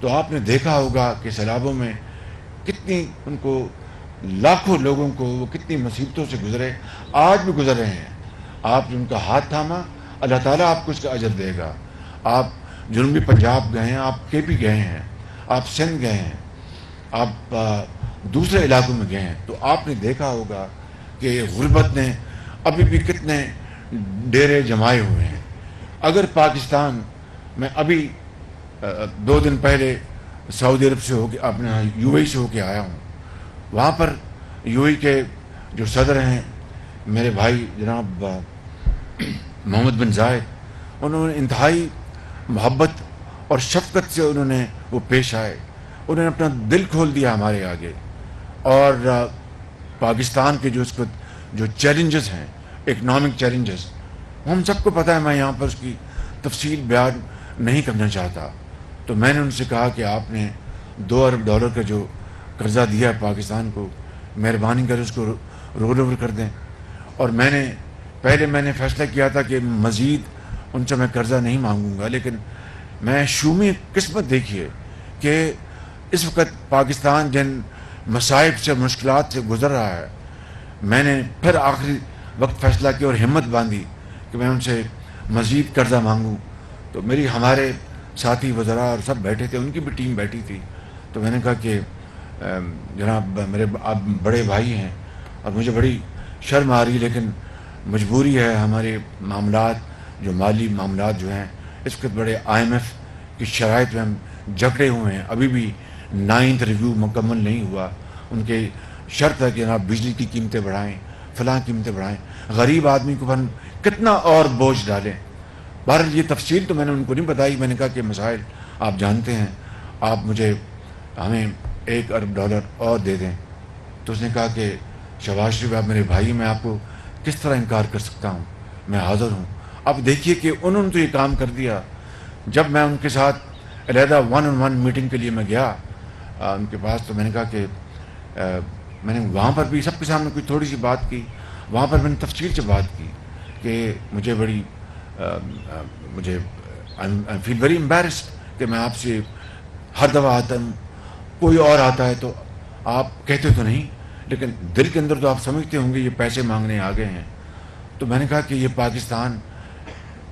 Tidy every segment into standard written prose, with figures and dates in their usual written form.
تو آپ نے دیکھا ہوگا کہ سیلابوں میں کتنی ان کو لاکھوں لوگوں کو وہ کتنی مصیبتوں سے گزرے، آج بھی گزر رہے ہیں. آپ نے ان کا ہاتھ تھاما، اللہ تعالیٰ آپ کو اس کا اجر دے گا. آپ جنوبی پنجاب گئے ہیں، آپ کے پی گئے ہیں، آپ سندھ گئے ہیں، آپ دوسرے علاقوں میں گئے ہیں، تو آپ نے دیکھا ہوگا کہ غربت نے ابھی بھی کتنے ڈیرے جمائے ہوئے ہیں. اگر پاکستان میں ابھی 2 دن پہلے سعودی عرب سے ہو کے اپنے یو اے سے ہو کے آیا ہوں. وہاں پر یو اے کے جو صدر ہیں میرے بھائی جناب محمد بن زائد، انہوں نے انتہائی محبت اور شفقت سے انہوں نے وہ پیش آئے. انہوں نے اپنا دل کھول دیا ہمارے آگے. اور پاکستان کے جو اس کو جو چیلنجز ہیں، اکنامک چیلنجز، ہم سب کو پتہ ہے، میں یہاں پر اس کی تفصیل بیان نہیں کرنا چاہتا. تو میں نے ان سے کہا کہ آپ نے $2 ارب کا جو قرضہ دیا ہے پاکستان کو، مہربانی کر اس کو رول اوور کر دیں. اور میں نے فیصلہ کیا تھا کہ مزید ان سے میں قرضہ نہیں مانگوں گا، لیکن میں شومی قسمت دیکھیے کہ اس وقت پاکستان جن مصائب سے مشکلات سے گزر رہا ہے، میں نے پھر آخری وقت فیصلہ کیا اور ہمت باندھی کہ میں ان سے مزید قرضہ مانگوں. تو ہمارے ساتھی وزراء اور سب بیٹھے تھے، ان کی بھی ٹیم بیٹھی تھی. تو میں نے کہا کہ جناب میرے آپ بڑے بھائی ہیں اور مجھے بڑی شرم آ رہی، لیکن مجبوری ہے، ہمارے معاملات جو مالی معاملات جو ہیں اس وقت بڑے IMF کی شرائط میں ہم جکڑے ہوئے ہیں. ابھی بھی 9th ریویو مکمل نہیں ہوا. ان کے شرط ہے کہ جناب بجلی کی قیمتیں بڑھائیں، فلاں قیمتیں بڑھائیں. غریب آدمی کو ہم کتنا اور بوجھ ڈالیں. بہرحال یہ تفصیل تو میں نے ان کو نہیں بتائی. میں نے کہا کہ مسائل آپ جانتے ہیں، آپ ہمیں $1 ارب اور دے دیں. تو اس نے کہا کہ شہباز شریف آپ میرے بھائی، میں آپ کو کس طرح انکار کر سکتا ہوں، میں حاضر ہوں. اب دیکھیے کہ انہوں نے تو یہ کام کر دیا. جب میں ان کے ساتھ علیحدہ 1-on-1 میٹنگ کے لیے میں گیا ان کے پاس، تو میں نے کہا کہ میں نے وہاں پر بھی سب کے سامنے کوئی تھوڑی سی بات کی. وہاں پر میں نے تفصیل سے بات کی کہ مجھے آئی فیل ویری امبیرسڈ کہ میں آپ سے ہر دفعہ آتا ہوں، کوئی اور آتا ہے تو آپ کہتے تو نہیں، لیکن دل کے اندر تو آپ سمجھتے ہوں گے یہ پیسے مانگنے آ گئے ہیں. تو میں نے کہا کہ یہ پاکستان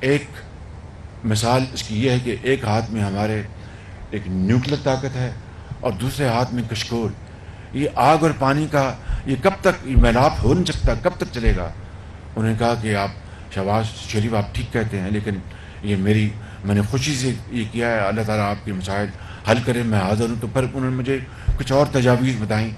ایک مثال اس کی یہ ہے کہ ایک ہاتھ میں ہمارے ایک نیوکلیر طاقت ہے اور دوسرے ہاتھ میں کشکول. یہ آگ اور پانی کا یہ کب تک یہ میلاپ ہو نہیں سکتا، کب تک چلے گا. انہوں نے کہا کہ آپ شہباز شریف آپ ٹھیک کہتے ہیں، لیکن یہ میں نے خوشی سے یہ کیا ہے، اللہ تعالیٰ آپ کے مسائل حل کرے، میں حاضر ہوں. تو پھر انہوں نے مجھے کچھ اور تجاویز بتائیں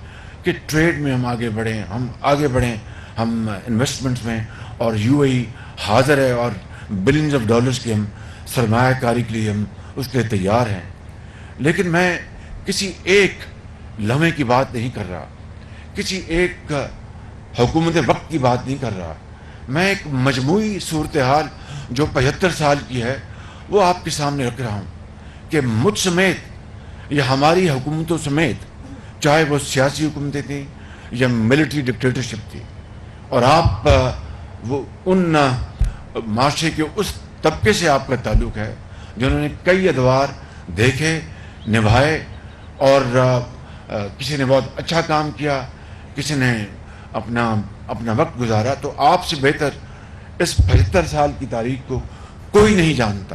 کہ ٹریڈ میں ہم آگے بڑھیں، ہم انویسٹمنٹس میں، اور یو اے حاضر ہے اور بلینز آف ڈالرز کی ہم سرمایہ کاری کے لیے ہم اس کے لیے تیار ہیں. لیکن میں کسی ایک لمحے کی بات نہیں کر رہا، کسی ایک حکومت وقت کی بات نہیں کر رہا. میں ایک مجموعی صورتحال جو 75 سال کی ہے وہ آپ کے سامنے رکھ رہا ہوں کہ مجھ سمیت یا ہماری حکومتوں سمیت، چاہے وہ سیاسی حکومتیں تھیں یا ملٹری ڈکٹیٹرشپ تھی، اور آپ وہ ان معاشرے کے اس طبقے سے آپ کا تعلق ہے جنہوں نے کئی ادوار دیکھے، نبھائے، اور کسی نے بہت اچھا کام کیا، کسی نے اپنا وقت گزارا. تو آپ سے بہتر اس 75 سال کی تاریخ کو کوئی نہیں جانتا.